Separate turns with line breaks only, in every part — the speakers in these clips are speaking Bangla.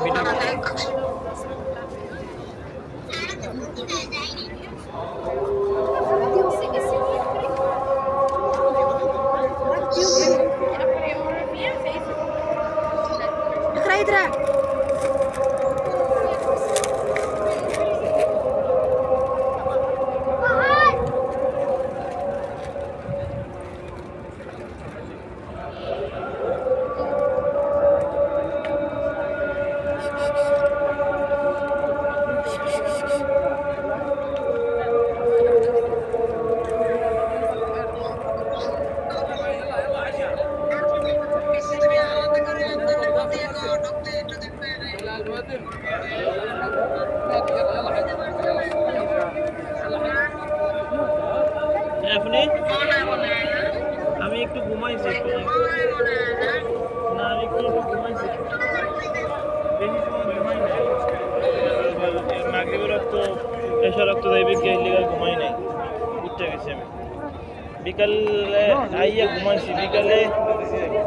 Video
Trae, trae.
আপনি আমি একটু ঘুমাইছি না আমি একটু ঘুমাইছি বেশি সময় ঘুমাই নাই মাগরিবের রক্ত এসা রক্ত দেবে কে লিগা ঘুমাই নাই উঠতে গেছি আমি বিকালে আইয়া ঘুমাইছি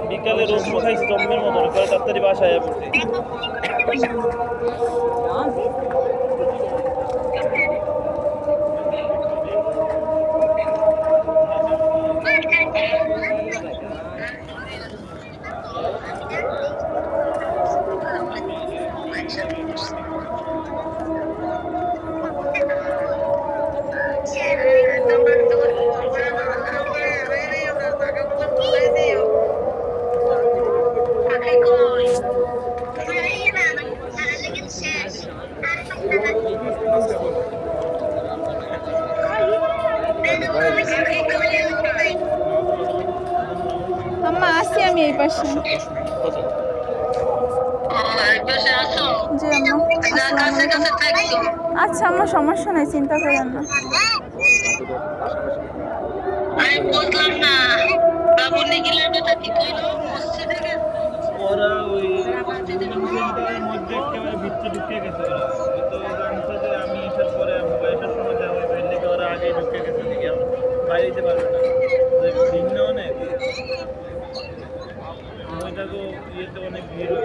বিকালে রোদ খাইছি জম্মের মতো করে তাড়াতাড়ি বাসায় আয়া পড়ছি
আম্মা আসি আমি এই পাশে। জি আম্মা আচ্ছা আম্মা সমস্যা নাই চিন্তা করেন না।
আমি বুঝলাম না বাবু নিগিলাটা কি কইলো মসজিদে
ওরা ওই সেন্টারের মধ্যে একেবারে ভিতরে ঢুকে গেছে ওরা তো জানতো যে আমি এসার পরে আসার সময় যাবো লেগে ওরা আগে ঢুকে গেছে দিকে বাইরে যেতে পারবে না ভিন্ন অনেক ওইটাকে ইয়েতে অনেক ভিড়